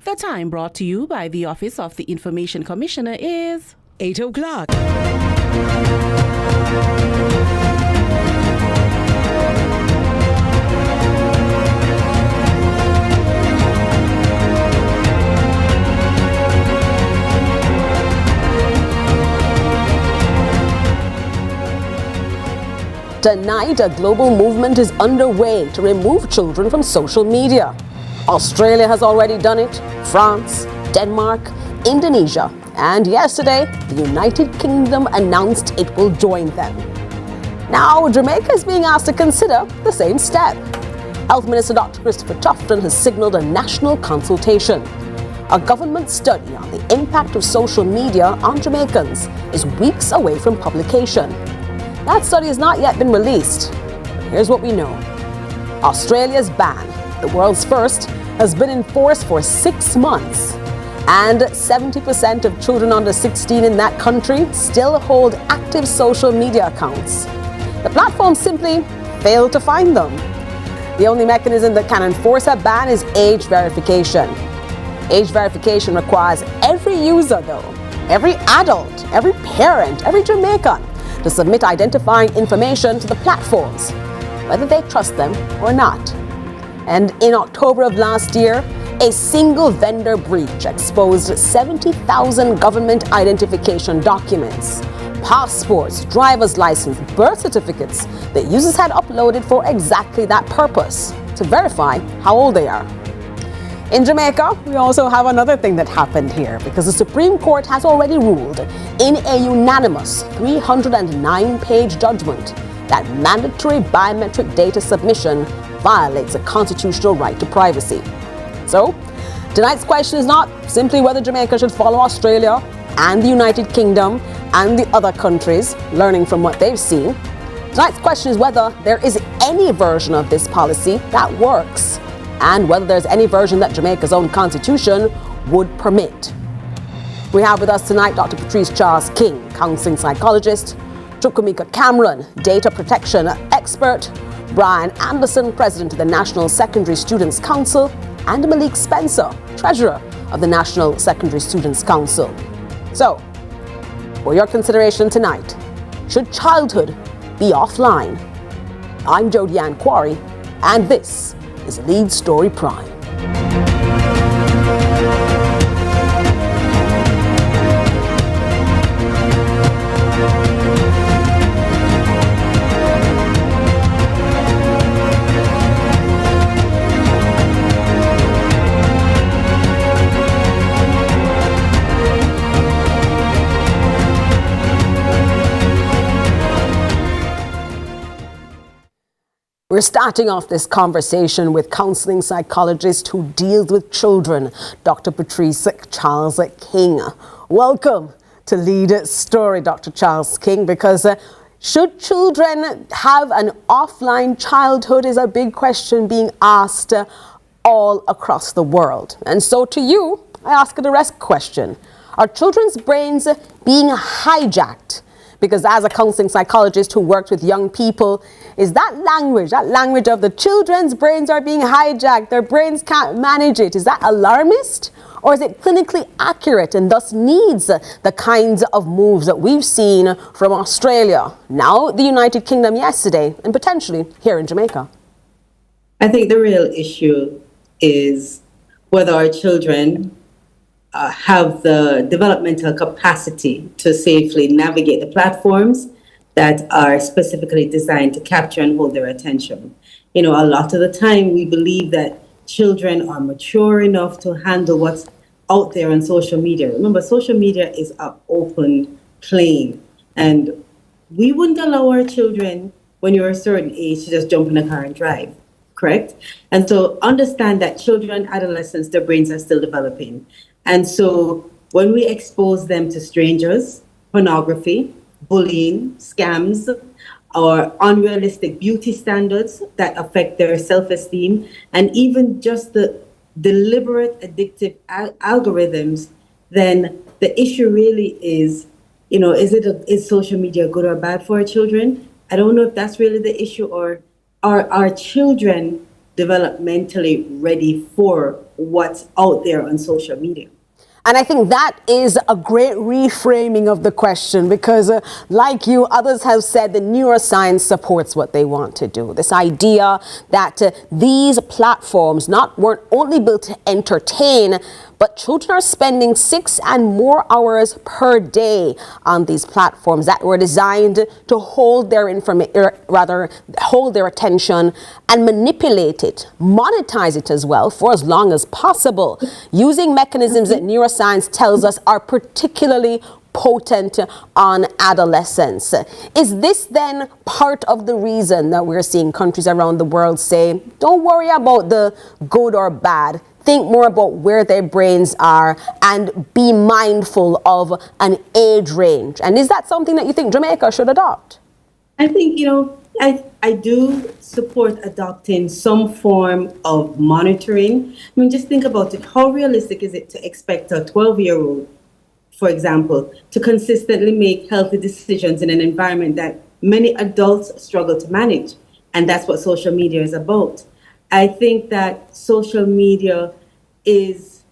The time brought to you by the Office of the Information Commissioner is 8 o'clock. Tonight, a global movement is underway to remove children from social media. Australia has already done it, France, Denmark, Indonesia, and yesterday, the United Kingdom announced it will join them. Now, Jamaica is being asked to consider the same step. Health Minister Dr. Christopher Tufton has signaled a national consultation. A government study on the impact of social media on Jamaicans is weeks away from publication. That study has not yet been released. Here's what we know. Australia's ban, the world's first, has been in force for 6 months. And 70% of children under 16 in that country still hold active social media accounts. The platforms simply fail to find them. The only mechanism that can enforce a ban is age verification. Age verification requires every user, though, every adult, every parent, every Jamaican, to submit identifying information to the platforms, whether they trust them or not. And in October of last year, a single vendor breach exposed 70,000 government identification documents, passports, driver's license, birth certificates that users had uploaded for exactly that purpose, to verify how old they are. In Jamaica, we also have another thing that happened here, because the Supreme Court has already ruled in a unanimous 309-page judgment that mandatory biometric data submission violates a constitutional right to privacy. So, tonight's question is not simply whether Jamaica should follow Australia and the United Kingdom and the other countries, learning from what they've seen. Tonight's question is whether there is any version of this policy that works, and whether there's any version that Jamaica's own constitution would permit. We have with us tonight Dr. Patrice Charles King, counseling psychologist, Chukwemeka Cameron, data protection expert, Brian Anderson, president of the National Secondary Students Council, and Malik Spencer, treasurer of the National Secondary Students Council. So, for your consideration tonight, should childhood be offline? I'm Jody Ann Quarry, and this is Lead Story Prime. We're starting off this conversation with counseling psychologist who deals with children, Dr. Patrice Charles King. Welcome to Lead Story, Dr. Charles King, because should children have an offline childhood is a big question being asked all across the world. And so to you, I ask a direct question. Are children's brains being hijacked? Because as a counseling psychologist who worked with young people, is that language of the children's brains are being hijacked, their brains can't manage it, is that alarmist? Or is it clinically accurate and thus needs the kinds of moves that we've seen from Australia, now the United Kingdom yesterday, and potentially here in Jamaica? I think the real issue is whether our children have the developmental capacity to safely navigate the platforms that are specifically designed to capture and hold their attention. You know, a lot of the time we believe that children are mature enough to handle what's out there on social media. Remember, social media is an open plane, and we wouldn't allow our children when you're a certain age to just jump in a car and drive, correct? And so understand that children, adolescents, their brains are still developing. And so when we expose them to strangers, pornography, bullying, scams, or unrealistic beauty standards that affect their self-esteem, and even just the deliberate addictive algorithms, then the issue really is, you know, is social media good or bad for our children? I don't know if that's really the issue, or are our children developmentally ready for what's out there on social media. And I think that is a great reframing of the question because, like you, others have said the neuroscience supports what they want to do. This idea that these platforms weren't only built to entertain, but children are spending 6 and more hours per day on these platforms that were designed to hold their hold their attention and manipulate it, monetize it as well for as long as possible, using mechanisms that neuroscience tells us are particularly potent on adolescents. Is this then part of the reason that we're seeing countries around the world say, don't worry about the good or bad, think more about where their brains are and be mindful of an age range? And is that something that you think Jamaica should adopt? I think, I do support adopting some form of monitoring. I mean, just think about it. How realistic is it to expect a 12-year-old, for example, to consistently make healthy decisions in an environment that many adults struggle to manage? And that's what social media is about. I think that social media is,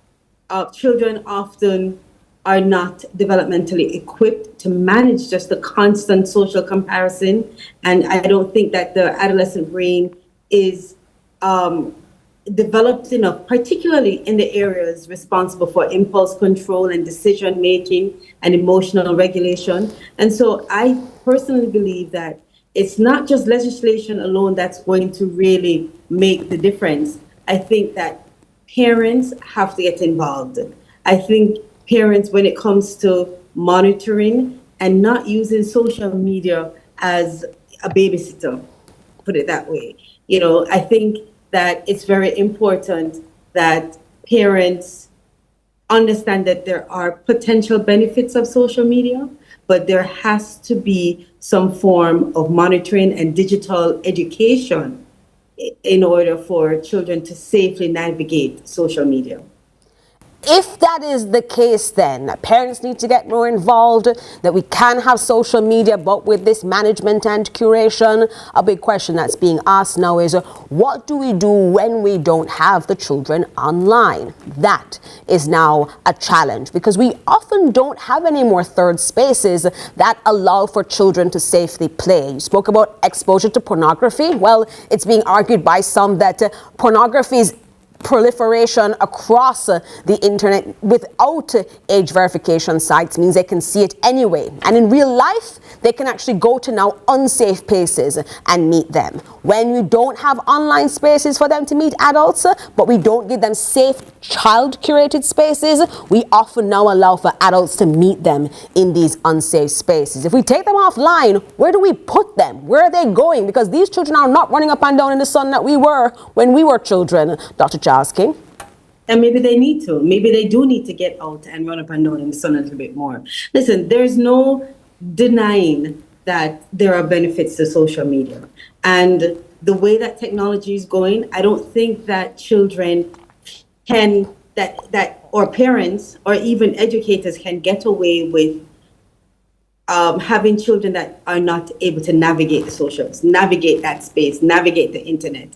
children often are not developmentally equipped to manage just the constant social comparison. And I don't think that the adolescent brain is developed enough, particularly in the areas responsible for impulse control and decision making and emotional regulation. And so I personally believe that it's not just legislation alone that's going to really make the difference. I think that parents have to get involved. I think parents, when it comes to monitoring and not using social media as a babysitter, put it that way. I think that it's very important that parents understand that there are potential benefits of social media, but there has to be some form of monitoring and digital education in order for children to safely navigate social media. If that is the case, then parents need to get more involved, that we can have social media, but with this management and curation. A big question that's being asked now is, what do we do when we don't have the children online? That is now a challenge because we often don't have any more third spaces that allow for children to safely play. You spoke about exposure to pornography. Well, it's being argued by some that pornography's proliferation across the internet without age verification sites means they can see it anyway. And in real life, they can actually go to now unsafe places and meet them. When we don't have online spaces for them to meet adults, but we don't give them safe child-curated spaces, we often now allow for adults to meet them in these unsafe spaces. If we take them offline, where do we put them? Where are they going? Because these children are not running up and down in the sun that we were when we were children, Dr. King. And maybe they need to. Maybe they do need to get out and run up and down in the sun a little bit more. Listen, there's no denying that there are benefits to social media. And the way that technology is going, I don't think that children can, or parents, or even educators can get away with having children that are not able to navigate the socials, navigate that space, navigate the internet.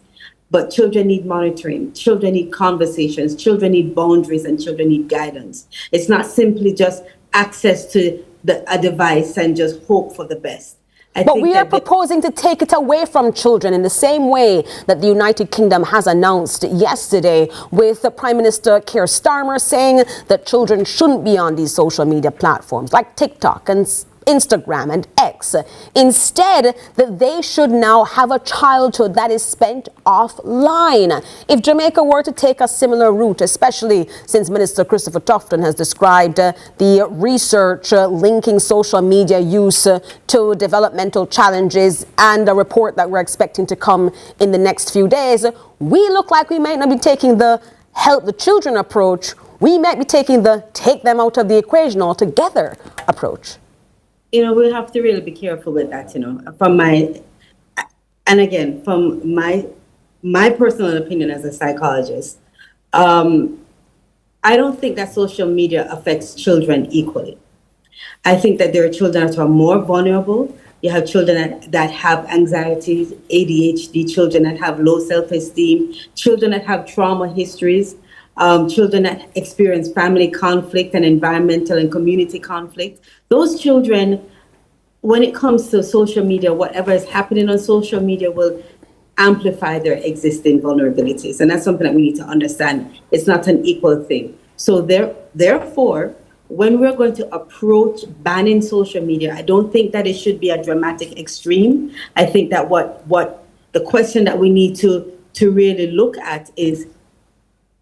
But children need monitoring, children need conversations, children need boundaries, and children need guidance. It's not simply just access to a device and just hope for the best. But we are proposing to take it away from children in the same way that the United Kingdom has announced yesterday, with Prime Minister Keir Starmer saying that children shouldn't be on these social media platforms like TikTok and Instagram and X. Instead, that they should now have a childhood that is spent offline. If Jamaica were to take a similar route, especially since Minister Christopher Tufton has described the research linking social media use to developmental challenges and a report that we're expecting to come in the next few days, we look like we might not be taking the help the children approach. We might be taking the take them out of the equation altogether approach. We have to really be careful with that, from my personal opinion as a psychologist. I don't think that social media affects children equally. I think that there are children that are more vulnerable. You have children that have anxiety, ADHD, children that have low self-esteem, children that have trauma histories, children that experience family conflict and environmental and community conflict. Those children, when it comes to social media, whatever is happening on social media will amplify their existing vulnerabilities. And that's something that we need to understand. It's not an equal thing. So therefore, when we're going to approach banning social media, I don't think that it should be a dramatic extreme. I think that what the question that we need to really look at is,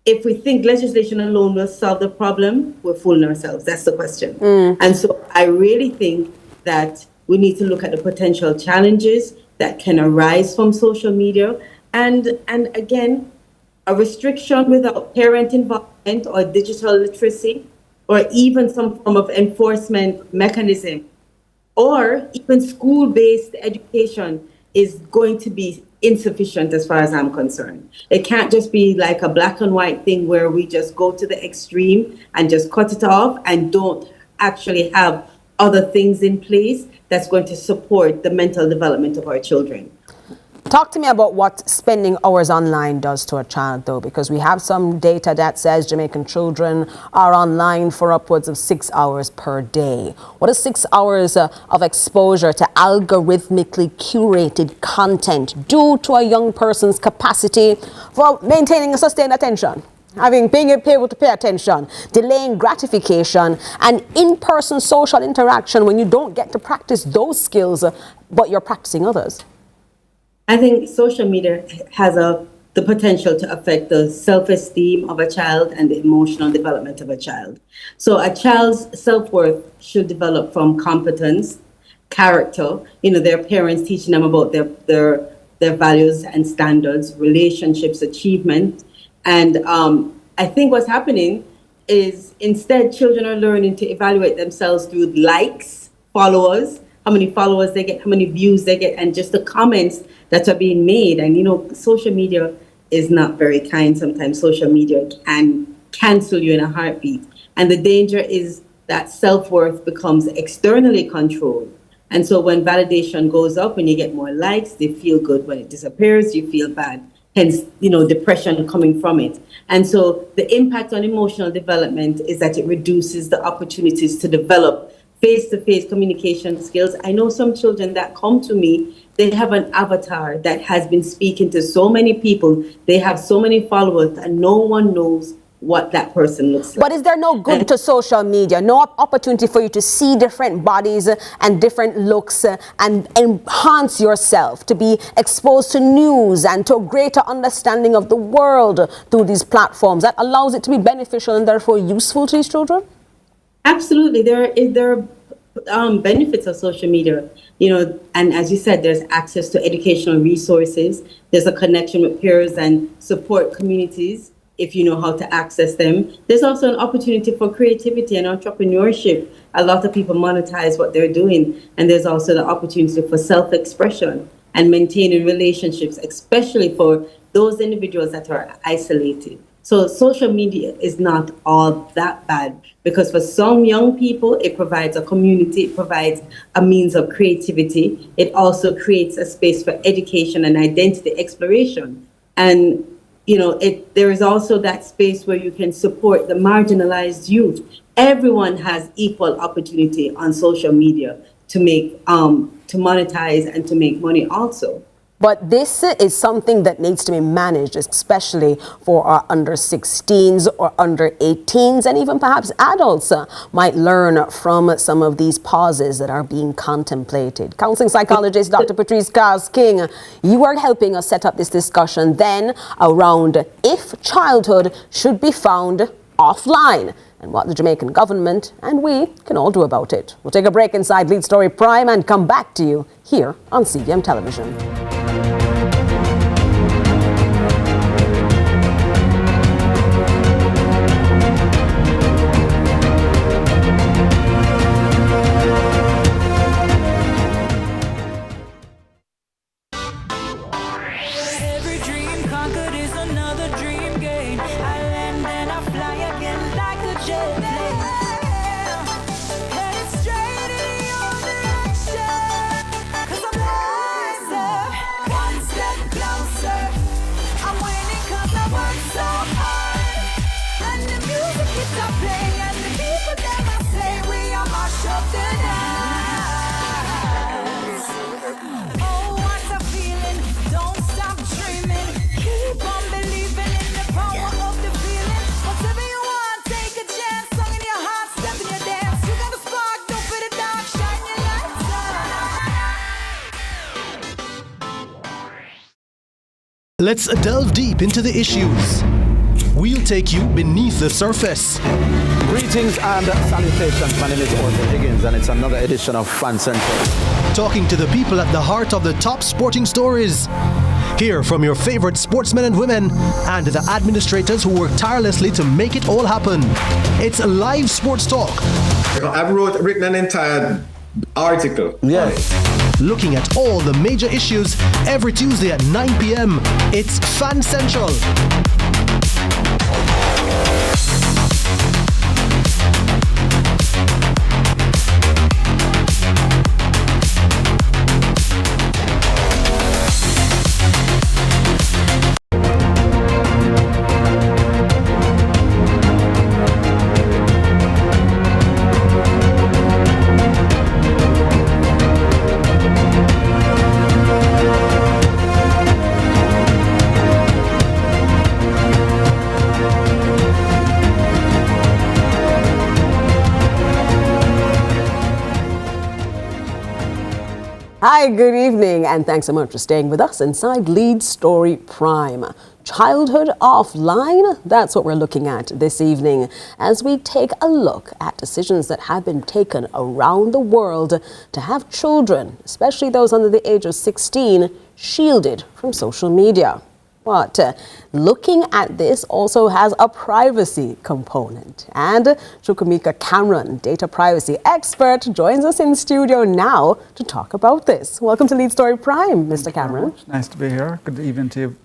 if we think legislation alone will solve the problem, we're fooling ourselves. That's the question. And so I really think that we need to look at the potential challenges that can arise from social media. And again, a restriction without parent involvement or digital literacy, or even some form of enforcement mechanism, or even school-based education is going to be insufficient as far as I'm concerned. It can't just be like a black and white thing where we just go to the extreme and just cut it off and don't actually have other things in place that's going to support the mental development of our children. Talk to me about what spending hours online does to a child, though, because we have some data that says Jamaican children are online for upwards of 6 hours per day. What does 6 hours of exposure to algorithmically curated content do to a young person's capacity for maintaining a sustained attention? Being able to pay attention, delaying gratification, and in-person social interaction when you don't get to practice those skills, but you're practicing others? I think social media has the potential to affect the self-esteem of a child and the emotional development of a child. So a child's self-worth should develop from competence, character, their parents teaching them about their values and standards, relationships, achievement. And I think what's happening is instead children are learning to evaluate themselves through likes, followers, how many followers they get, how many views they get, and just the comments that are being made. And social media is not very kind. Sometimes social media can cancel you in a heartbeat. And the danger is that self-worth becomes externally controlled. And so when validation goes up, when you get more likes, they feel good. When it disappears, you feel bad. Hence, depression coming from it. And so the impact on emotional development is that it reduces the opportunities to develop face-to-face communication skills. I know some children that come to me, they have an avatar that has been speaking to so many people. They have so many followers and no one knows what that person looks like. But is there no good to social media? No opportunity for you to see different bodies and different looks and enhance yourself, to be exposed to news and to a greater understanding of the world through these platforms that allows it to be beneficial and therefore useful to these children? Absolutely. There are benefits of social media, and as you said, there's access to educational resources. There's a connection with peers and support communities if you know how to access them. There's also an opportunity for creativity and entrepreneurship. A lot of people monetize what they're doing. And there's also the opportunity for self-expression and maintaining relationships, especially for those individuals that are isolated. So social media is not all that bad, because for some young people, it provides a community, it provides a means of creativity. It also creates a space for education and identity exploration. And, there is also that space where you can support the marginalized youth. Everyone has equal opportunity on social media to monetize and to make money also. But this is something that needs to be managed, especially for our under 16s or under 18s, and even perhaps adults might learn from some of these pauses that are being contemplated. Counseling psychologist Dr. Patrice King, you are helping us set up this discussion then around if childhood should be found offline, and what the Jamaican government and we can all do about it. We'll take a break inside Lead Story Prime and come back to you here on CVM Television. stop playing, and the people them a say we are mash up the dance. Oh, what a feeling! Don't stop dreaming. Keep on believing in the power of the feeling. Whatever you want, take a chance. Song in your heart, step in your dance. You got a spark, don't fit it dark, shine your lights on. Let's delve deep into the issues. We'll take you beneath the surface. Greetings and salutations. My name is Orville Higgins, and it's another edition of Fan Central. Talking to the people at the heart of the top sporting stories. Hear from your favorite sportsmen and women and the administrators who work tirelessly to make it all happen. It's live sports talk. I've written an entire article. Yes. Looking at all the major issues every Tuesday at 9 p.m. It's Fan Central. Hi, good evening, and thanks so much for staying with us inside Lead Story Prime. Childhood offline? That's what we're looking at this evening as we take a look at decisions that have been taken around the world to have children, especially those under the age of 16, shielded from social media. But looking at this also has a privacy component. And Chukwemeka Cameron, data privacy expert, joins us in studio now to talk about this. Welcome to Lead Story Prime, Mr. Cameron. Nice to be here. Good evening to you,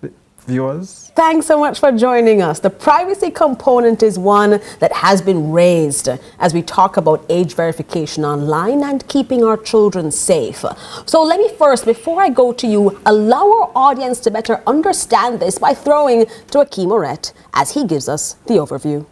viewers. Thanks so much for joining us. The privacy component is one that has been raised as we talk about age verification online and keeping our children safe. So let me first, before I go to you, allow our audience to better understand this by throwing to Akeem Moret as he gives us the overview.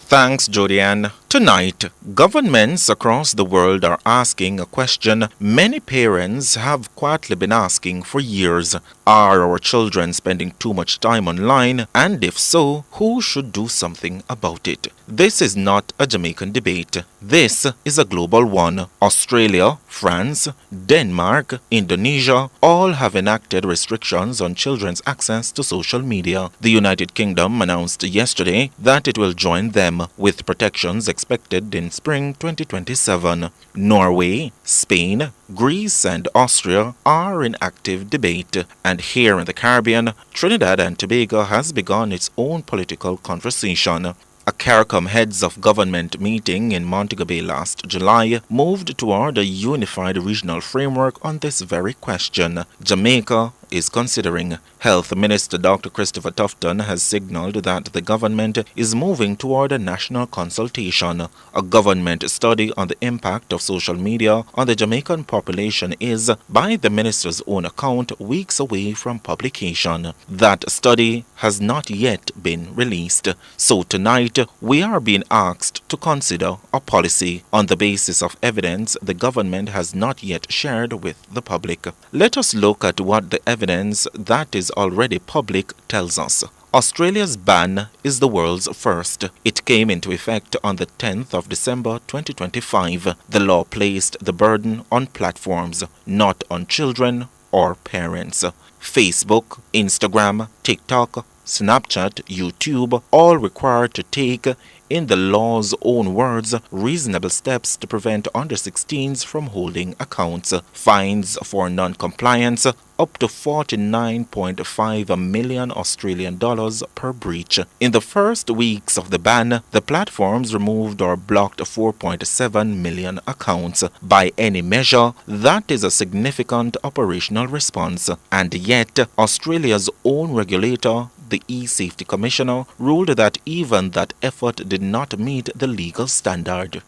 Thanks, Jodianne. Tonight, governments across the world are asking a question many parents have quietly been asking for years. Are our children spending too much time online? And if so, who should do something about it? This is not a Jamaican debate. This is a global one. Australia, France, Denmark, Indonesia all have enacted restrictions on children's access to social media. The United Kingdom announced yesterday that it will join them, with protections expected in spring 2027. Norway, Spain, Greece and Austria are in active debate, and here in the Caribbean, Trinidad and Tobago has begun its own political conversation. A CARICOM heads of government meeting in Montego Bay last July moved toward a unified regional framework on this very question. Jamaica is considering. Health Minister Dr. Christopher Tufton has signaled that the government is moving toward a national consultation. A government study on the impact of social media on the Jamaican population is, by the minister's own account, weeks away from publication. That study has not yet been released. So tonight, we are being asked to consider a policy on the basis of evidence the government has not yet shared with the public. Let us look at what the evidence that is already public tells us. Australia's ban is the world's first. It came into effect on the 10th of December 2025. The law placed the burden on platforms, not on children or parents. Facebook, Instagram, TikTok, Snapchat, YouTube, all required to take, in the law's own words, reasonable steps to prevent under-16s from holding accounts. Fines for non-compliance up to 49.5 million Australian dollars per breach. In the first weeks of the ban, the platforms removed or blocked 4.7 million accounts. By any measure, that is a significant operational response. And yet, Australia's own regulator, the E-Safety Commissioner, ruled that even that effort did not meet the legal standard.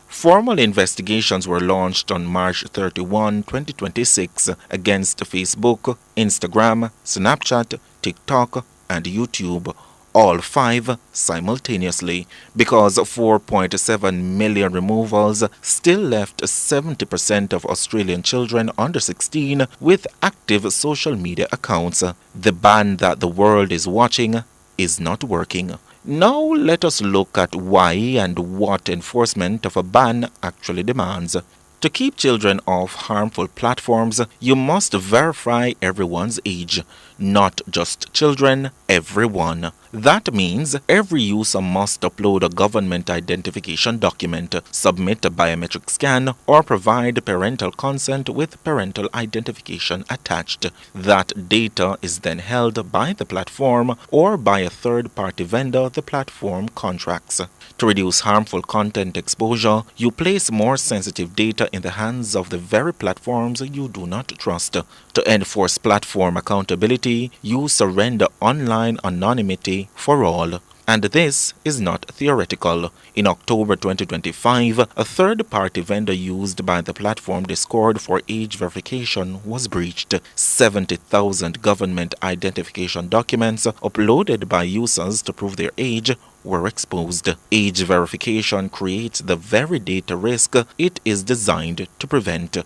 Formal investigations were launched on March 31, 2026 against Facebook, Instagram, Snapchat, TikTok, and YouTube. all 5 simultaneously, because 4.7 million removals still left 70% of Australian children under 16 with active social media accounts. The ban that the world is watching is not working. Now let us look at why and what enforcement of a ban actually demands. To keep children off harmful platforms, you must verify everyone's age. Not just children, everyone. That means every user must upload a government identification document, submit a biometric scan, or provide parental consent with parental identification attached. That data is then held by the platform or by a third-party vendor the platform contracts. To reduce harmful content exposure, you place more sensitive data in the hands of the very platforms you do not trust. To enforce platform accountability, you surrender online anonymity for all. And this is not theoretical. In October 2025, a third-party vendor used by the platform Discord for age verification was breached. 70,000 government identification documents uploaded by users to prove their age were exposed. Age verification creates the very data risk it is designed to prevent.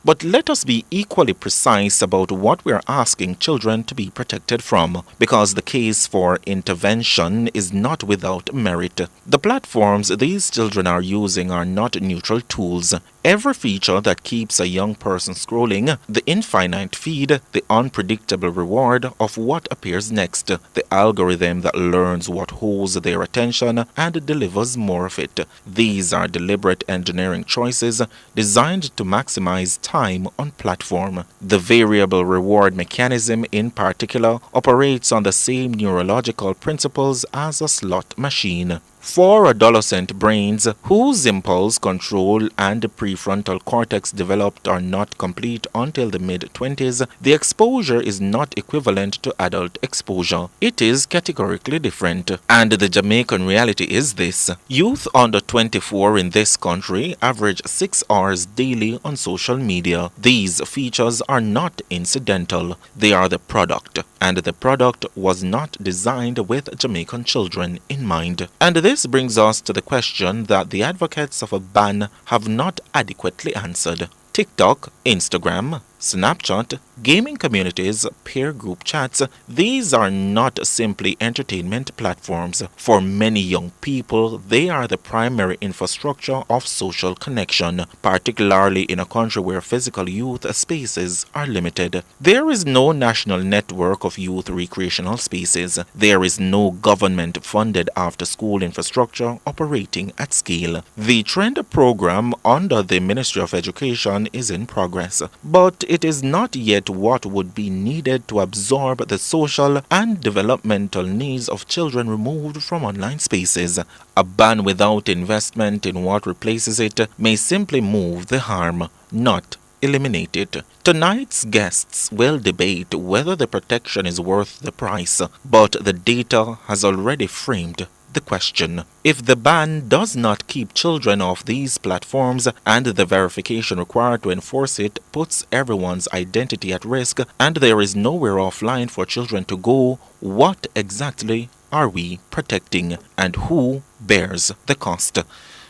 But let us be equally precise about what we are asking children to be protected from, because the case for intervention is not without merit. The platforms these children are using are not neutral tools. Every feature that keeps a young person scrolling, the infinite feed, the unpredictable reward of what appears next, the algorithm that learns what holds their attention and delivers more of it. These are deliberate engineering choices designed to maximize time on platform. The variable reward mechanism in particular operates on the same neurological principles as a slot machine. For adolescent brains whose impulse control and prefrontal cortex developed are not complete until the mid-20s, the exposure is not equivalent to adult exposure. It is categorically different. And the Jamaican reality is this. Youth under 24 in this country average 6 hours daily on social media. These features are not incidental. They are the product. And the product was not designed with Jamaican children in mind. And this brings us to the question that the advocates of a ban have not adequately answered. TikTok, Instagram, Snapchat, gaming communities, peer group chats, these are not simply entertainment platforms. For many young people, they are the primary infrastructure of social connection, particularly in a country where physical youth spaces are limited. There is no national network of youth recreational spaces. There is no government-funded after-school infrastructure operating at scale. The Trend program under the Ministry of Education is in progress, but it is not yet what would be needed to absorb the social and developmental needs of children removed from online spaces. A ban without investment in what replaces it may simply move the harm, not eliminate it. Tonight's guests will debate whether the protection is worth the price, but the data has already framed the question. If the ban does not keep children off these platforms and the verification required to enforce it puts everyone's identity at risk and there is nowhere offline for children to go, what exactly are we protecting and who bears the cost?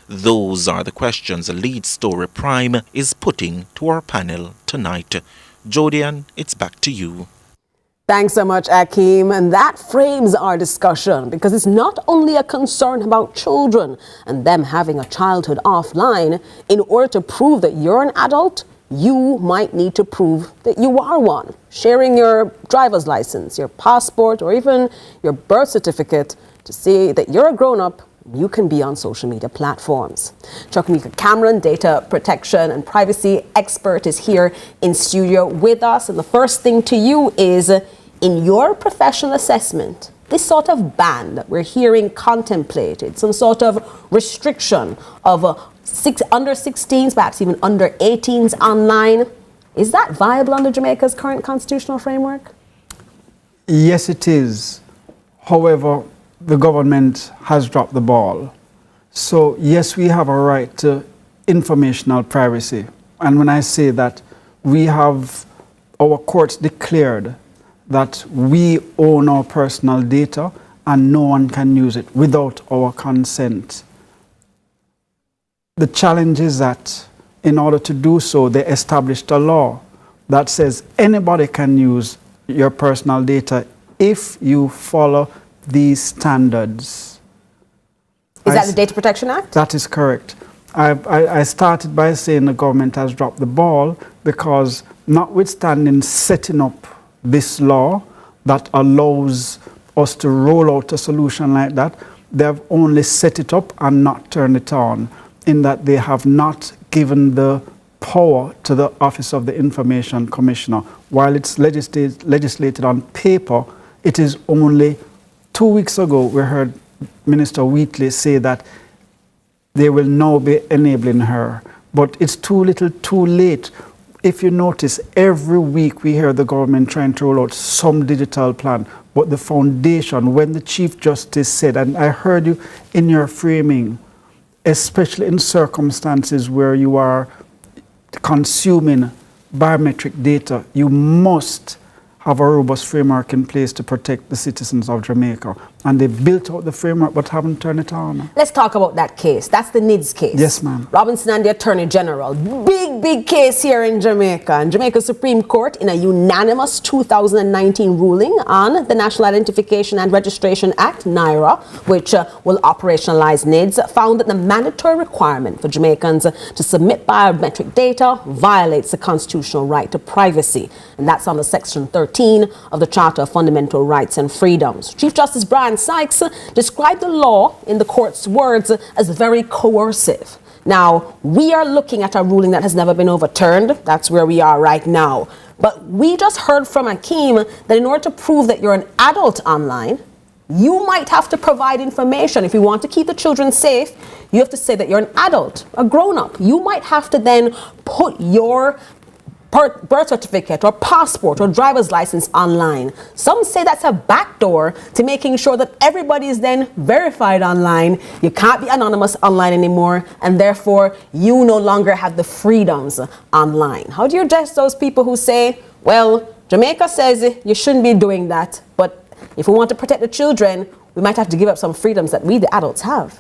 Those are the questions Lead Story Prime is putting to our panel tonight. Jodian, it's back to you. Thanks so much, Akeem. And that frames our discussion because it's not only a concern about children and them having a childhood offline. In order to prove that you're an adult, you might need to prove that you are one. Sharing your driver's license, your passport, or even your birth certificate to say that you're a grown-up, you can be on social media platforms. Chukwuemeka Cameron, data protection and privacy expert, is here in studio with us. And the first thing to you is, in your professional assessment, this sort of ban that we're hearing contemplated, some sort of restriction of under 16s, perhaps even under 18s online, is that viable under Jamaica's current constitutional framework? Yes, it is. However, the government has dropped the ball. So yes, we have a right to informational privacy. And when I say that, we have our courts declared that we own our personal data and no one can use it without our consent. The challenge is that in order to do so, they established a law that says anybody can use your personal data if you follow these standards. Is that the Data Protection Act? That is correct. I started by saying the government has dropped the ball because notwithstanding setting up this law that allows us to roll out a solution like that, they have only set it up and not turned it on, in that they have not given the power to the Office of the Information Commissioner. While it's legislated on paper, it is only 2 weeks ago we heard Minister Wheatley say that they will now be enabling her. But it's too little too late. If you notice, every week we hear the government trying to roll out some digital plan, but the foundation, when the Chief Justice said, and I heard you in your framing, especially in circumstances where you are consuming biometric data, you must have a robust framework in place to protect the citizens of Jamaica. And they built out the framework but haven't turned it on. Let's talk about that case. That's the NIDS case. Yes, ma'am. Robinson and the Attorney General. Big case here in Jamaica. And Jamaica Supreme Court, in a unanimous 2019 ruling on the National Identification and Registration Act, NIRA, which will operationalize NIDS, found that the mandatory requirement for Jamaicans to submit biometric data violates the constitutional right to privacy. And that's under Section 13 of the Charter of Fundamental Rights and Freedoms. Chief Justice Brian Sykes described the law, in the court's words, as very coercive. Now, we are looking at a ruling that has never been overturned. That's where we are right now. But we just heard from Akeem that in order to prove that you're an adult online, you might have to provide information. If you want to keep the children safe, you have to say that you're an adult, a grown-up. You might have to then put your birth certificate or passport or driver's license online. Some say that's a backdoor to making sure that everybody is then verified online. You can't be anonymous online anymore, and therefore you no longer have the freedoms online. How do you address those people who say, well, Jamaica says you shouldn't be doing that, but if we want to protect the children, we might have to give up some freedoms that we, the adults, have?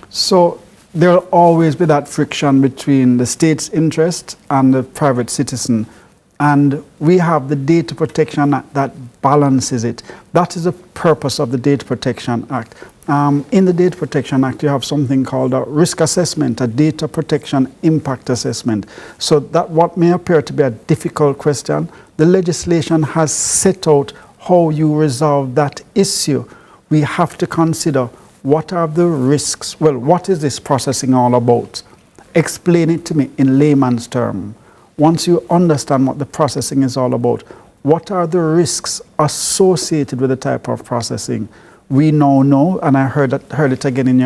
So there will always be that friction between the state's interest and the private citizen. And we have the Data Protection Act that balances it. That is the purpose of the Data Protection Act. In the Data Protection Act, you have something called a risk assessment, a data protection impact assessment. So that what may appear to be a difficult question, the legislation has set out how you resolve that issue. We have to consider, what are the risks? Well, what is this processing all about? Explain it to me in layman's terms. Once you understand what the processing is all about, what are the risks associated with the type of processing? We now know, and I heard it again in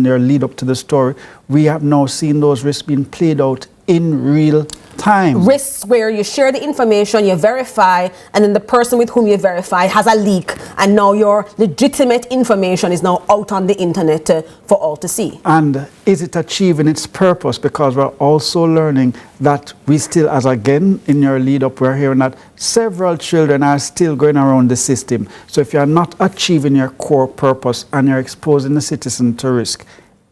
your lead up to the story, we have now seen those risks being played out in real time. Risks where you share the information, you verify, and then the person with whom you verify has a leak, and now your legitimate information is now out on the internet for all to see. And is it achieving its purpose? Because we're also learning that we still, as again in your lead up, we're hearing that several children are still going around the system. So if you're not achieving your core purpose and you're exposing the citizen to risk,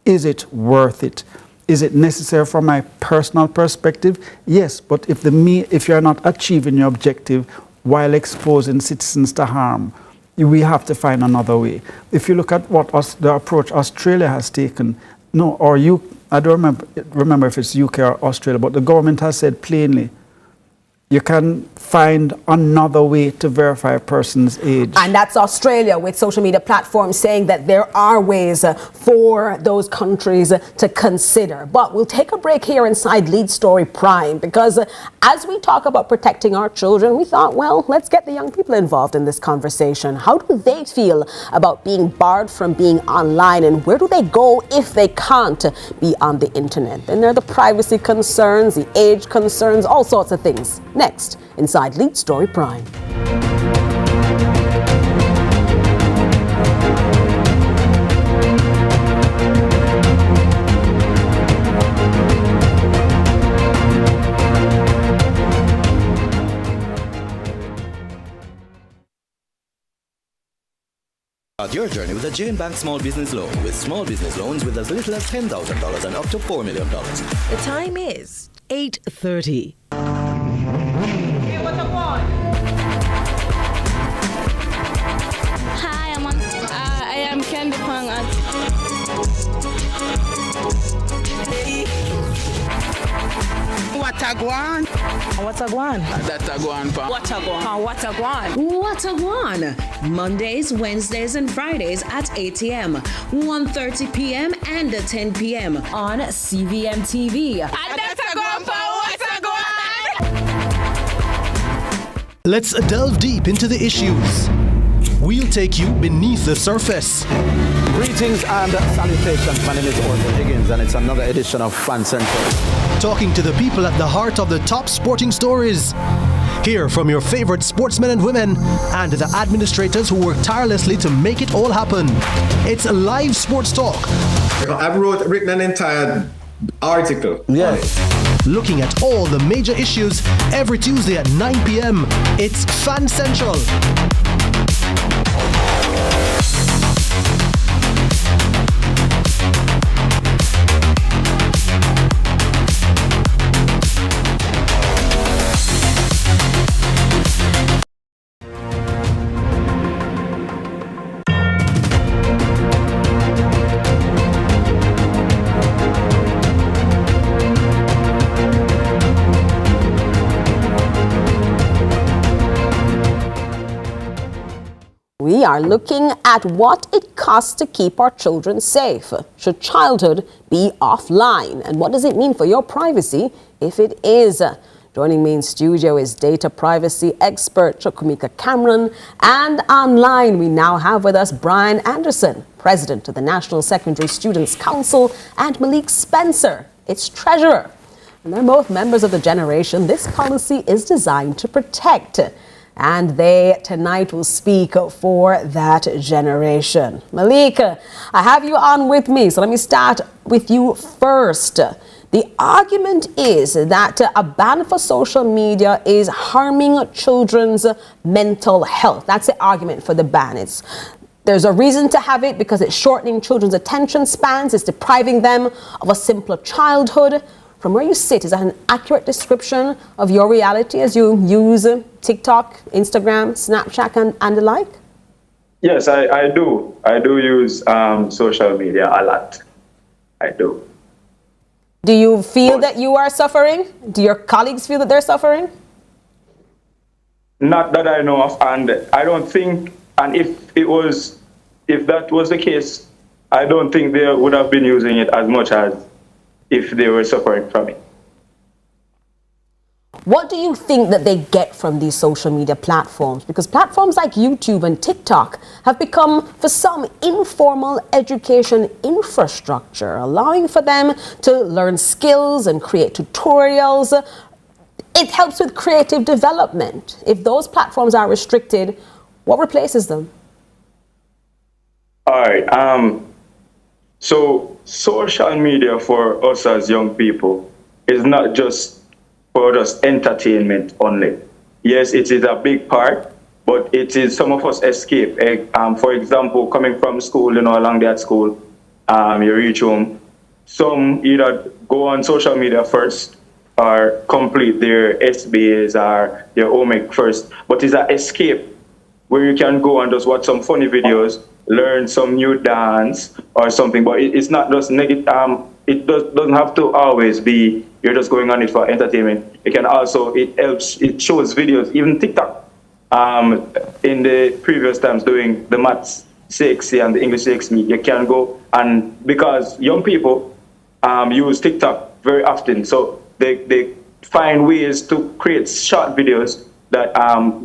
is it worth it? Is it necessary from my personal perspective? Yes, but if you're not achieving your objective while exposing citizens to harm, we have to find another way. If you look at the approach Australia has taken, I don't remember if it's UK or Australia, but the government has said plainly, you can find another way to verify a person's age. And that's Australia, with social media platforms saying that there are ways for those countries to consider. But we'll take a break here inside Lead Story Prime, because as we talk about protecting our children, we thought, well, let's get the young people involved in this conversation. How do they feel about being barred from being online, and where do they go if they can't be on the internet? And there are the privacy concerns, the age concerns, all sorts of things. Next, inside Lead Story Prime. You're your journey with a Jane Bank Small Business Loan, with small business loans with as little as $10,000 and up to $4 million. The time is 8:30. Hi, I am Candy Pang at Watagwan. Watagwan. Datagwan. Watagwan. Watagwan. Mondays, Wednesdays, and Fridays at 8 a.m., 1:30 p.m., and 10 p.m. on CVM TV. Let's delve deep into the issues. We'll take you beneath the surface. Greetings and salutations. My name is Orville Higgins, and it's another edition of Fan Central. Talking to the people at the heart of the top sporting stories. Hear from your favorite sportsmen and women and the administrators who work tirelessly to make it all happen. It's live sports talk. I've written an entire article. Yeah. Looking at all the major issues every Tuesday at 9 p.m. It's Fan Central. We are looking at what it costs to keep our children safe. Should childhood be offline? And what does it mean for your privacy if it is? Joining me in studio is data privacy expert Chukwemeka Cameron. And online we now have with us Brian Anderson, president of the National Secondary Students Council, and Malik Spencer, its treasurer. And they're both members of the generation this policy is designed to protect. And they tonight will speak for that generation. Malik, I have you on with me, so let me start with you first. The argument is that a ban for social media is harming children's mental health. That's the argument for the ban. There's a reason to have it because it's shortening children's attention spans, it's depriving them of a simpler childhood. From where you sit, is that an accurate description of your reality as you use TikTok, Instagram, Snapchat, and the like? Yes, I do. I do use social media a lot. I do. Do you feel that you are suffering? Do your colleagues feel that they're suffering? Not that I know of, and I don't think, and if that was the case, I don't think they would have been using it as much as if they were suffering from it. What do you think that they get from these social media platforms? Because platforms like YouTube and TikTok have become, for some, informal education infrastructure, allowing for them to learn skills and create tutorials. It helps with creative development. If those platforms are restricted, what replaces them? All right. So social media for us as young people is not just for just entertainment only. Yes, it is a big part, but it is some of us escape. For example, coming from school, along there at school, you reach home. Some either go on social media first or complete their SBAs or their homework first. But it's an escape where you can go and just watch some funny videos, learn some new dance or something. But it's not just negative. It doesn't have to always be you're just going on it for entertainment. It can also, it shows videos, even TikTok. In the previous times doing the maths CXC and the English CXC, you can go, and because young people use TikTok very often, so they find ways to create short videos that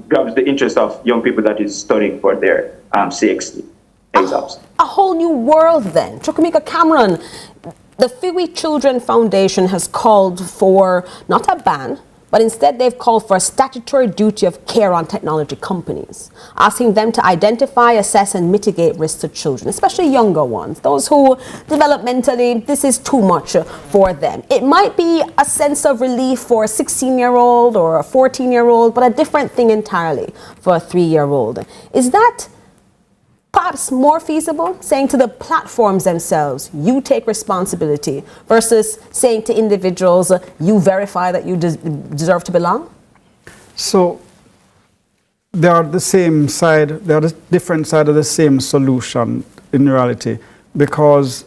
grabs the interest of young people that is studying for their CXC exams. A whole new world then. Chukwemeka Cameron, the Fiwi Children Foundation has called for not a ban, but instead they've called for a statutory duty of care on technology companies, asking them to identify, assess and mitigate risks to children, especially younger ones, those who developmentally, this is too much for them. It might be a sense of relief for a 16-year-old or a 14-year-old, but a different thing entirely for a 3-year-old. Is that perhaps more feasible, saying to the platforms themselves, you take responsibility, versus saying to individuals, you verify that you deserve to belong? So they are the same side, they are the different side of the same solution in reality, because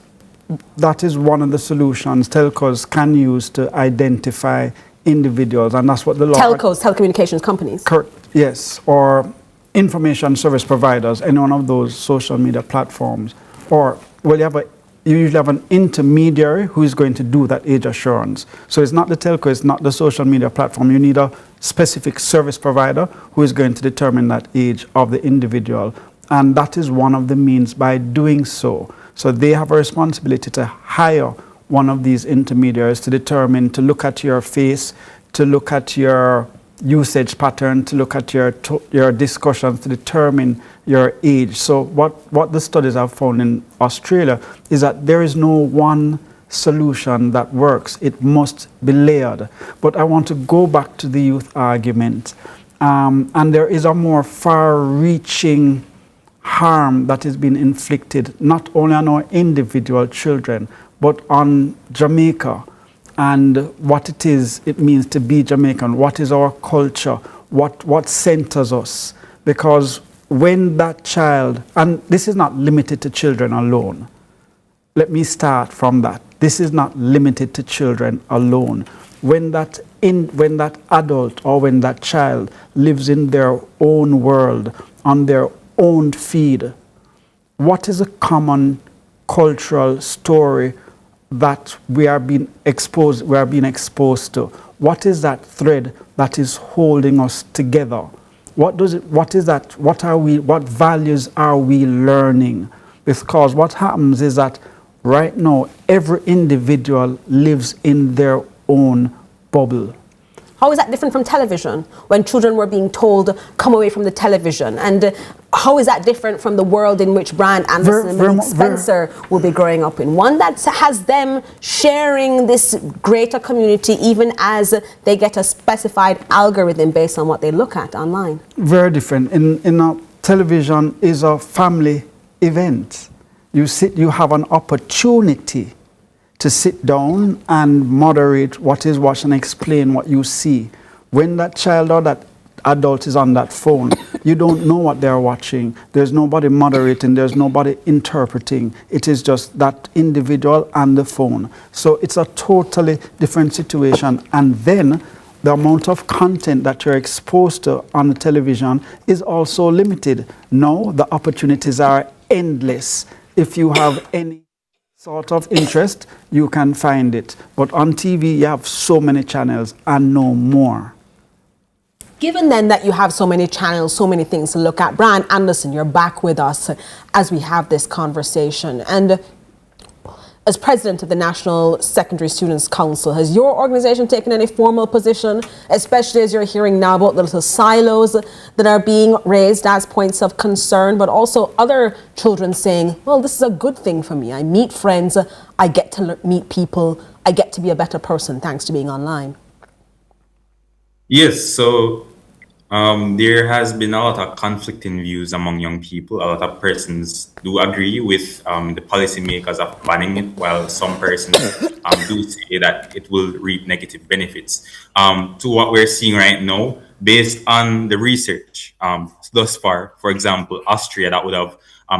that is one of the solutions telcos can use to identify individuals, and that's what the law... Telcos, telecommunications companies. Yes, or information service providers, any one of those social media platforms. Or, well, you usually have an intermediary who is going to do that age assurance. So it's not the telco, it's not the social media platform. You need a specific service provider who is going to determine that age of the individual. And that is one of the means by doing so. So they have a responsibility to hire one of these intermediaries to determine, to look at your face, to look at your usage pattern, to look at your discussions, to determine your age. So what the studies have found in Australia is that there is no one solution that works. It must be layered. But I want to go back to the youth argument. And there is a more far-reaching harm that is being inflicted not only on our individual children, but on Jamaica and what it means to be Jamaican, what is our culture, what centers us. Because when that child, and this is not limited to children alone. Let me start from that. This is not limited to children alone. When that adult or when that child lives in their own world, on their own feed, what is a common cultural story that we are being exposed to? What is that thread that is holding us together? What values are we learning? Because what happens is that right now every individual lives in their own bubble. How is that different from television, when children were being told, come away from the television? And how is that different from the world in which Brand Anderson and Malik Spencer will be growing up in? One that has them sharing this greater community even as they get a specified algorithm based on what they look at online. Very different. In a television is a family event. You have an opportunity to sit down and moderate what is watched and explain what you see. When that child or that adult is on that phone, you don't know what they're watching. There's nobody moderating, there's nobody interpreting. It is just that individual and the phone. So it's a totally different situation. And then the amount of content that you're exposed to on the television is also limited. Now the opportunities are endless. If you have any sort of interest, you can find it. But on TV, you have so many channels and no more. Given then that you have so many channels, so many things to look at, Brian Anderson, you're back with us as we have this conversation. And as president of the National Secondary Students Council, has your organization taken any formal position, especially as you're hearing now about the little silos that are being raised as points of concern, but also other children saying, well, this is a good thing for me. I meet friends, I get to meet people, I get to be a better person thanks to being online. Yes, so there has been a lot of conflicting views among young people. A lot of persons do agree with the policymakers of banning it, while some persons do say that it will reap negative benefits. To what we're seeing right now, based on the research thus far, for example, Austria that would have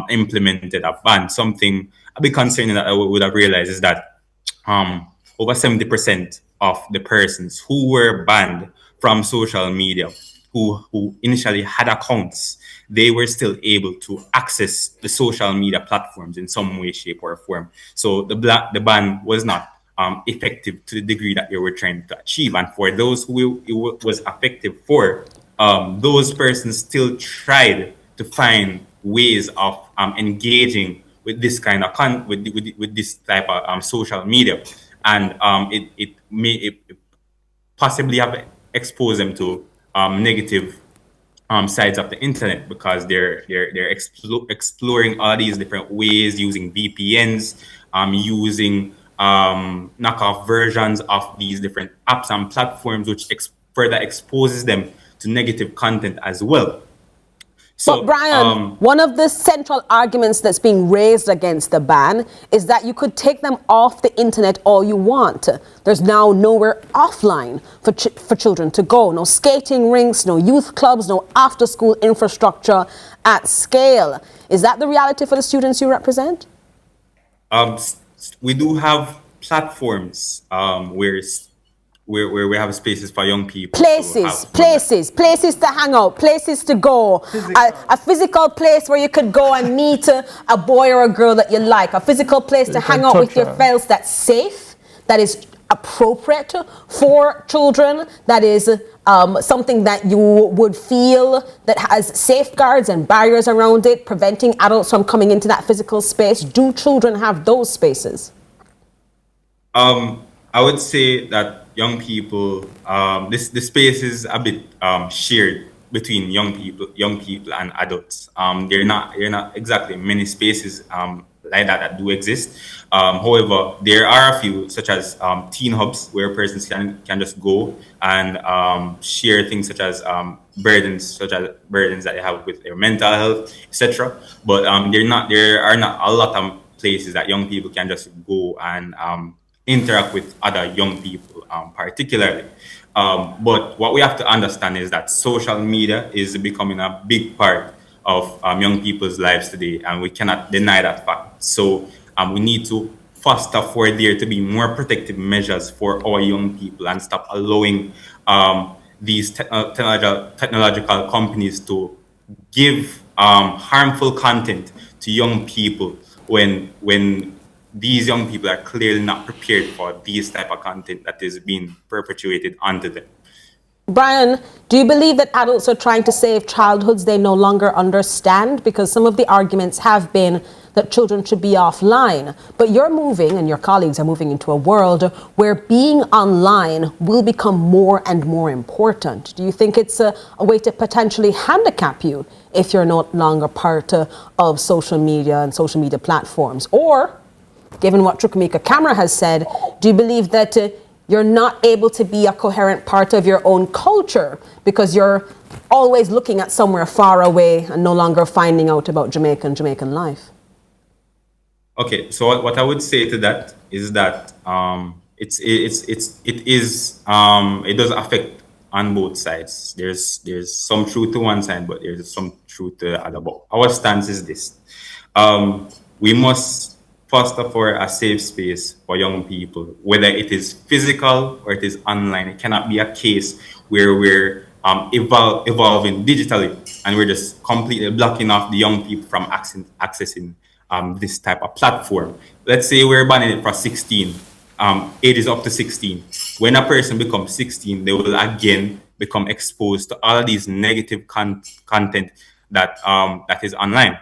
implemented a ban, something a bit concerning that I would have realized is that over 70% of the persons who were banned from social media, who initially had accounts, they were still able to access the social media platforms in some way, shape, or form. So the ban was not effective to the degree that they were trying to achieve. And for those who it was effective for, those persons still tried to find ways of engaging with this kind of with this type of social media, and it may possibly have exposed them to negative sides of the internet, because they're exploring all these different ways, using VPNs, using knockoff versions of these different apps and platforms, which further exposes them to negative content as well. But Brian, one of the central arguments that's being raised against the ban is that you could take them off the internet all you want. There's now nowhere offline for children to go. No skating rinks, no youth clubs, no after-school infrastructure at scale. Is that the reality for the students you represent? We do have platforms where we have spaces for young people. Places to hang out, places to go. A physical place where you could go and meet a boy or a girl that you like. A physical place to hang out with your friends that's safe, that is appropriate for children, that is something that you would feel that has safeguards and barriers around it, preventing adults from coming into that physical space. Do children have those spaces? I would say that young people, the space is a bit shared between young people and adults. There are not exactly many spaces like that do exist. However, there are a few, such as teen hubs, where persons can just go and share things such as burdens that they have with their mental health, etc. But there are not a lot of places that young people can just go and interact with other young people, particularly. But what we have to understand is that social media is becoming a big part of young people's lives today, and we cannot deny that fact. So we need to foster for there to be more protective measures for our young people and stop allowing these technological companies to give harmful content to young people when these young people are clearly not prepared for these type of content that is being perpetuated onto them. Brian, do you believe that adults are trying to save childhoods they no longer understand? Because some of the arguments have been that children should be offline. But you're moving, and your colleagues are moving into a world where being online will become more and more important. Do you think it's a way to potentially handicap you if you're no longer part of social media and social media platforms? Or, given what Chukwemeka Camera has said, do you believe that you're not able to be a coherent part of your own culture because you're always looking at somewhere far away and no longer finding out about Jamaica and Jamaican life? Okay, so what I would say to that is that it does affect on both sides. There's some truth to one side, but there's some truth to the other. But our stance is this: we must foster for a safe space for young people, whether it is physical or it is online. It cannot be a case where we're evolving digitally and we're just completely blocking off the young people from accessing this type of platform. Let's say we're banning it for 16, age is up to 16. When a person becomes 16, they will again become exposed to all of these negative content that is online.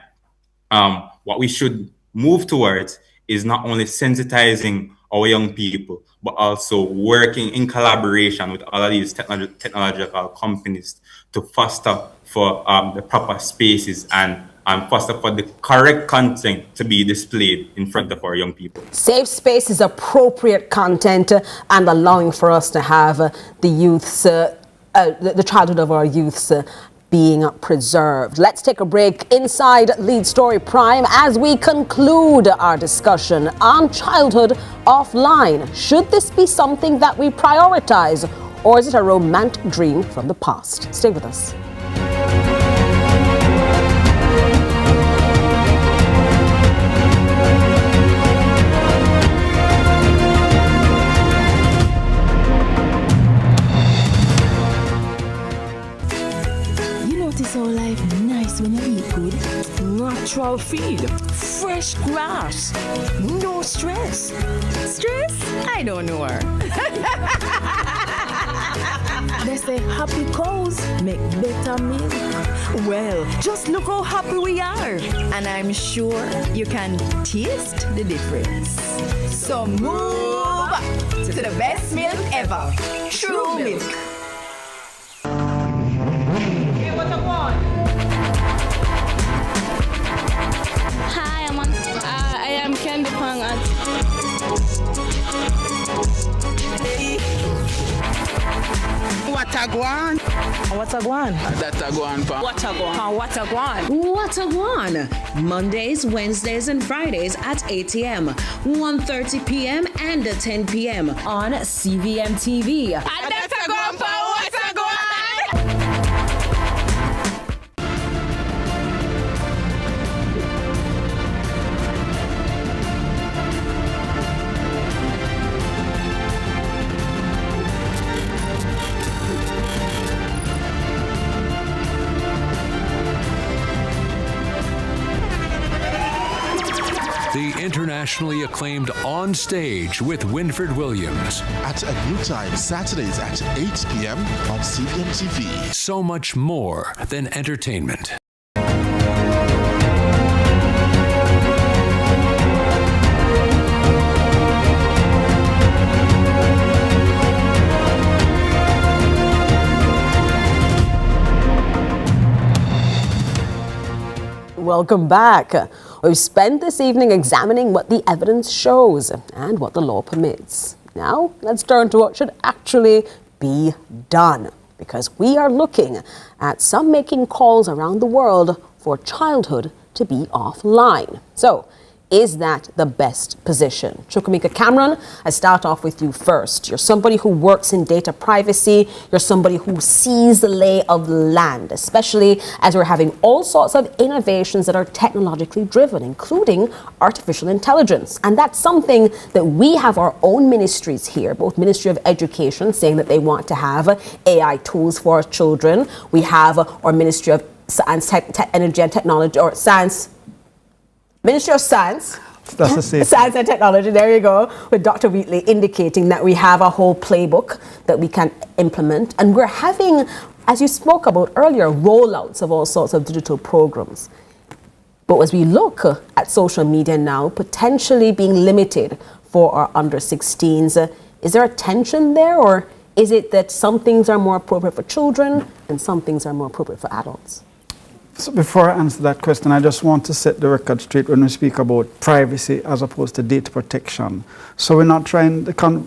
What we should move towards is not only sensitizing our young people, but also working in collaboration with all of these technological companies to foster for the proper spaces and foster for the correct content to be displayed in front of our young people. Safe space is appropriate content and allowing for us to have the youths, the childhood of our youths being preserved. Let's take a break inside Lead Story Prime as we conclude our discussion on childhood offline. Should this be something that we prioritize, or is it a romantic dream from the past? Stay with us. So life nice when you eat good. Natural feed, fresh grass, no stress. Stress? I don't know her. They say happy cows make better milk. Well, just look how happy we are. And I'm sure you can taste the difference. So move to the best milk ever. True Milk. Hi, I am Candy Pang. What Watagwan. Watagwan. Datagwan pa. Watagwan. Watagwan. Watagwan. Mondays, Wednesdays, and Fridays at 8 a.m., 1:30 p.m., and 10 p.m. on CVM TV. Datagwan pa. Watagwan. The internationally acclaimed On Stage with Winfred Williams. At a new time, Saturdays at 8 p.m. on CVM TV. So much more than entertainment. Welcome back. We've spent this evening examining what the evidence shows and what the law permits. Now, let's turn to what should actually be done, because we are looking at some making calls around the world for childhood to be offline. So, is that the best position? Chukwemeka Cameron, I start off with you first. You're somebody who works in data privacy. You're somebody who sees the lay of the land, especially as we're having all sorts of innovations that are technologically driven, including artificial intelligence. And that's something that we have our own ministries here, both Ministry of Education saying that they want to have AI tools for our children. We have our Ministry of Science, Energy and Technology, or Science, Ministry of Science. That's the same. Science and Technology, there you go, with Dr. Wheatley indicating that we have a whole playbook that we can implement. And we're having, as you spoke about earlier, rollouts of all sorts of digital programs. But as we look at social media now, potentially being limited for our under 16s, is there a tension there, or is it that some things are more appropriate for children and some things are more appropriate for adults? So before I answer that question, I just want to set the record straight when we speak about privacy as opposed to data protection. So we're not trying to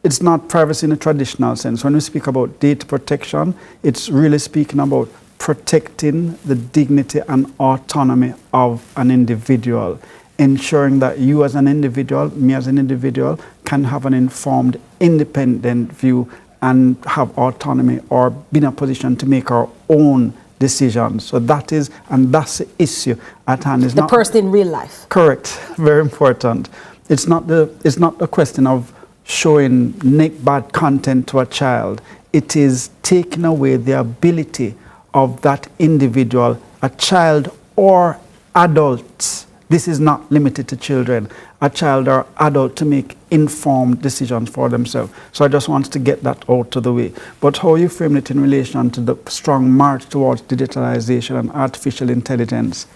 it's not privacy in a traditional sense. When we speak about data protection, it's really speaking about protecting the dignity and autonomy of an individual, ensuring that you as an individual, me as an individual, can have an informed, independent view and have autonomy or be in a position to make our own decisions. So that's the issue at hand. It's the not person in real life. Correct. Very important. It's not the question of showing bad content to a child. It is taking away the ability of that individual, a child or adult. This is not limited to children, a child or adult, to make informed decisions for themselves. So I just wanted to get that out of the way. But how you frame it in relation to the strong march towards digitalization and artificial intelligence,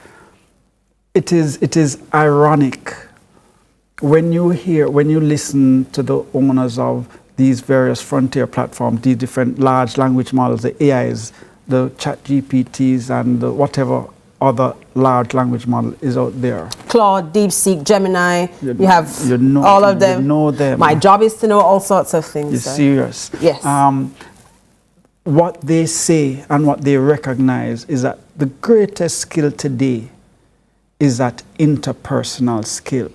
it is ironic when you listen to the owners of these various frontier platforms, these different large language models, the AIs, the chat GPTs, and the whatever other large language model is out there. Claude, DeepSeek, Gemini, you have all of them. You know them. My job is to know all sorts of things. You're serious. Yes. What they say and what they recognize is that the greatest skill today is that interpersonal skill.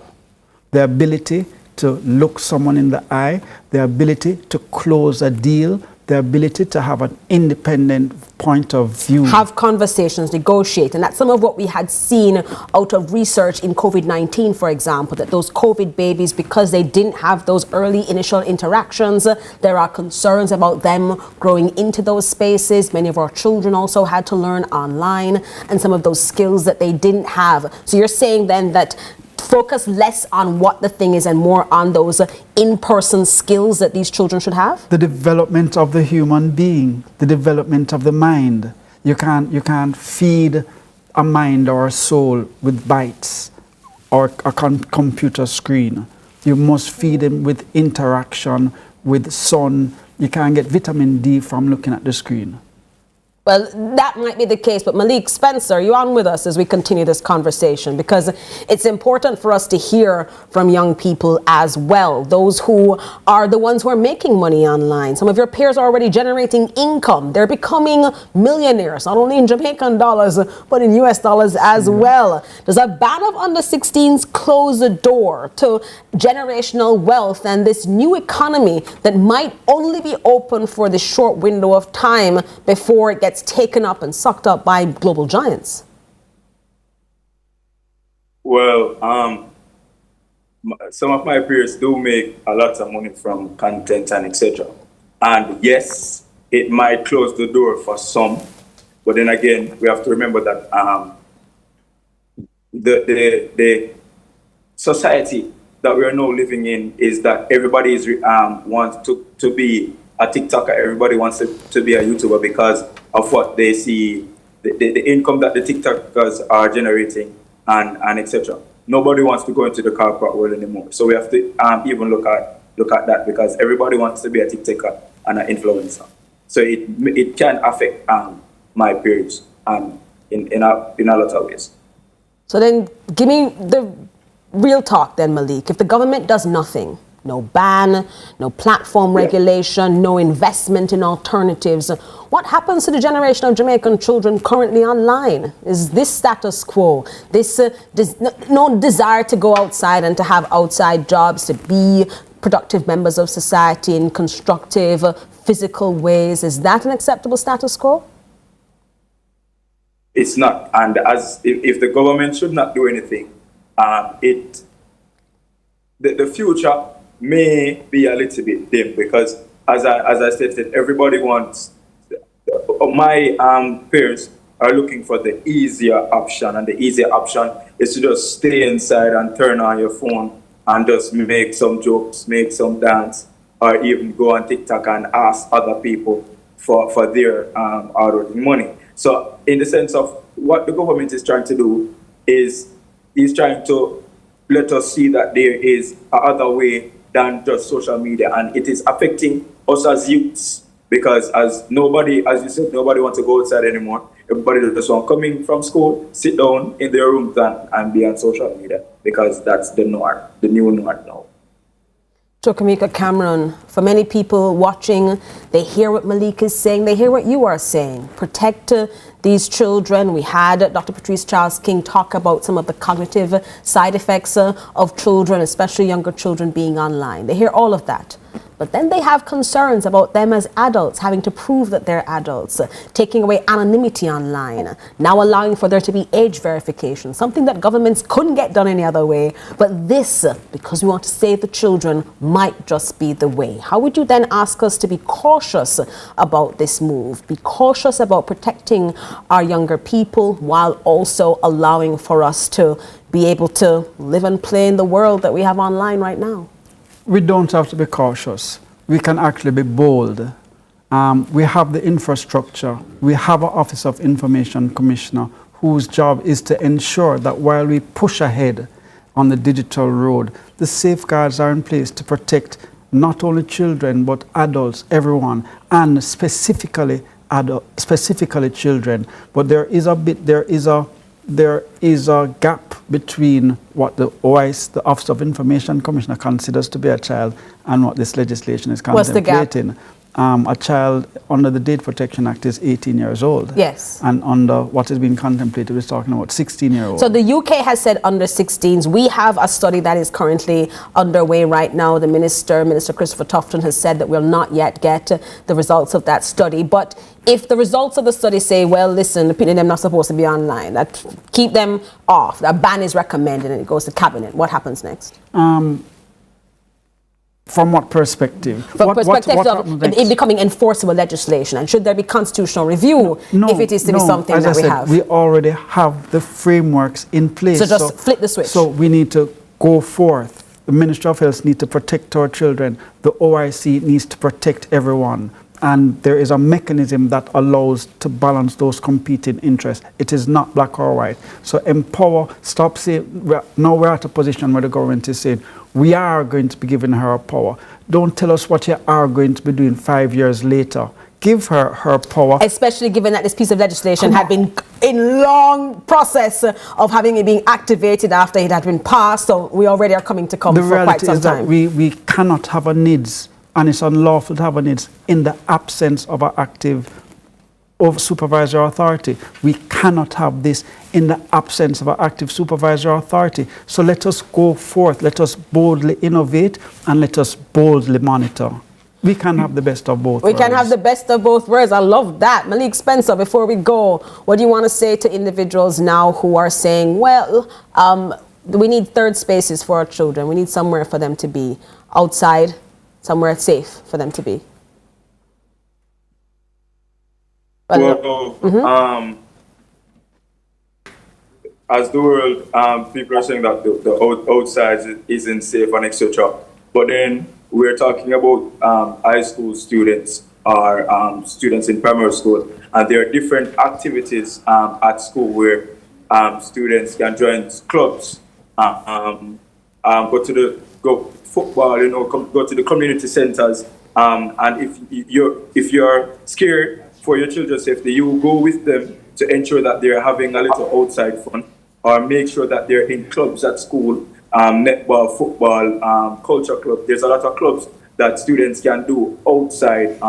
The ability to look someone in the eye, the ability to close a deal, the ability to have an independent point of view. Have conversations, negotiate. And that's some of what we had seen out of research in COVID-19, for example, that those COVID babies, because they didn't have those early initial interactions, there are concerns about them growing into those spaces. Many of our children also had to learn online and some of those skills that they didn't have. So you're saying then that focus less on what the thing is and more on those in-person skills that these children should have? The development of the human being, the development of the mind. You can't feed a mind or a soul with bytes or a computer screen. You must feed them with interaction, with sun. You can't get vitamin D from looking at the screen. Well, that might be the case, but Malik Spencer, you on with us as we continue this conversation, because it's important for us to hear from young people as well, those who are the ones who are making money online. Some of your peers are already generating income. They're becoming millionaires, not only in Jamaican dollars, but in US dollars as well. Does a ban of under 16s close the door to generational wealth and this new economy that might only be open for the short window of time before it gets taken up and sucked up by global giants? Well, some of my peers do make a lot of money from content and etc. And yes, it might close the door for some, but then again, we have to remember that the society that we are now living in is that everybody is wants to be a TikToker. Everybody wants to be a YouTuber because of what they see, the income that the TikTokers are generating and etc. Nobody wants to go into the corporate world anymore. So we have to even look at that, because everybody wants to be a TikToker and an influencer. So it can affect my peers in a lot of ways. So then give me the real talk then, Malik. If the government does nothing, no ban, no platform regulation, no investment in alternatives, what happens to the generation of Jamaican children currently online? Is this status quo, this no desire to go outside and to have outside jobs, to be productive members of society in constructive, physical ways, is that an acceptable status quo? It's not. And as if the government should not do anything, the future may be a little bit dim, because as I stated, everybody wants, my peers are looking for the easier option, and the easier option is to just stay inside and turn on your phone and just make some jokes, make some dance, or even go on TikTok and ask other people for their hard-earned money. So in the sense of what the government is trying to do is trying to let us see that there is another way than just social media, and it is affecting us as youths, because as you said, nobody wants to go outside anymore. Everybody just want coming from school, sit down in their rooms and be on social media, because that's the norm, the new norm now. Tokamika Cameron, for many people watching, they hear what Malik is saying, they hear what you are saying. Protect these children. We had Dr. Patrice Charles King talk about some of the cognitive side effects of children, especially younger children being online. They hear all of that. But then they have concerns about them as adults, having to prove that they're adults, taking away anonymity online, now allowing for there to be age verification, something that governments couldn't get done any other way. But this, because we want to save the children, might just be the way. How would you then ask us to be cautious about this move, be cautious about protecting our younger people while also allowing for us to be able to live and play in the world that we have online right now? We don't have to be cautious. We can actually be bold. We have the infrastructure. We have an Office of Information Commissioner whose job is to ensure that while we push ahead on the digital road, the safeguards are in place to protect not only children but adults, everyone, and specifically children. But there is a gap between what the OIC, the Office of Information Commissioner, considers to be a child and what this legislation is contemplating. What's the gap? A child under the Data Protection Act is 18 years old. Yes. And under what is being contemplated, we're talking about 16-year-olds. So the UK has said under 16s. We have a study that is currently underway right now. The Minister Christopher Tufton, has said that we'll not yet get the results of that study. But if the results of the study say, well, listen, they're not supposed to be online, that keep them off, that ban is recommended, and it goes to cabinet, what happens next? From what perspective? From perspective of it becoming enforceable legislation, and should there be constitutional review if it is to be something that we have? We already have the frameworks in place. So just flip the switch. So we need to go forth. The Ministry of Health needs to protect our children. The OIC needs to protect everyone. And there is a mechanism that allows to balance those competing interests. It is not black or white. So empower, stop saying, now we're at a position where the government is saying, we are going to be giving her power. Don't tell us what you are going to be doing 5 years later. give her her power. Especially given that this piece of legislation had been in long process of having it being activated after it had been passed, so we already are coming to come The for quite reality some is that time. we cannot have a NIDS, and it's unlawful to have a NIDS in the absence of an active supervisory authority. We cannot have this in the absence of an active supervisory authority. So let us go forth, let us boldly innovate, and let us boldly monitor. We can have the best of both worlds. We can have the best of both worlds. I love that. Malik Spencer, before we go, what do you want to say to individuals now who are saying, well, we need third spaces for our children. We need somewhere for them to be outside, somewhere safe for them to be? Well, as the world, people are saying that the outside isn't safe and etc. But then we're talking about high school students or students in primary school, and there are different activities at school where students can join clubs, go football, go to the community centers, and if you're scared for your children's safety, you go with them to ensure that they're having a little outside fun, or make sure that they're in clubs at school, netball, football, culture club. There's a lot of clubs that students can do outside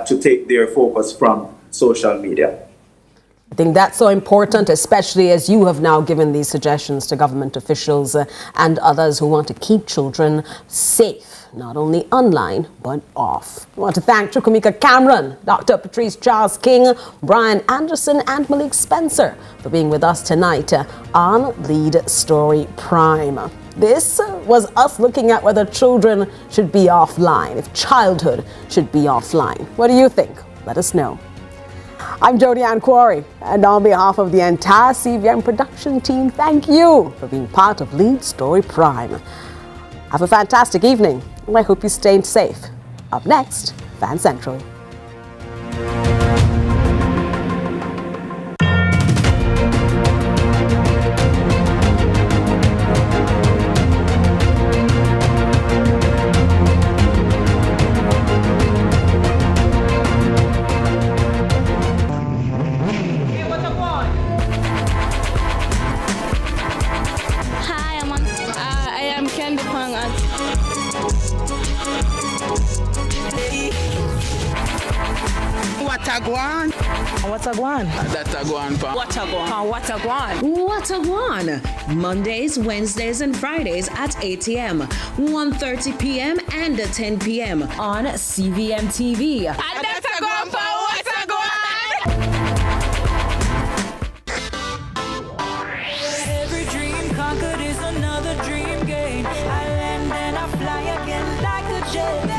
to take their focus from social media. I think that's so important, especially as you have now given these suggestions to government officials and others who want to keep children safe, not only online, but off. I want to thank Chukwemeka Cameron, Dr. Patrice Charles King, Brian Anderson, and Malik Spencer for being with us tonight on Lead Story Prime. This was us looking at whether children should be offline, if childhood should be offline. What do you think? Let us know. I'm Jody Ann Quarry, and on behalf of the entire CVM production team, thank you for being part of Lead Story Prime. Have a fantastic evening, and I hope you stay safe. Up next, Fan Central. Watagwan. Mondays, Wednesdays, and Fridays at 8 a.m., 1:30 p.m., and 10 p.m. on CVM TV. Every dream conquered is another dream gained. I land and I fly again like a jet.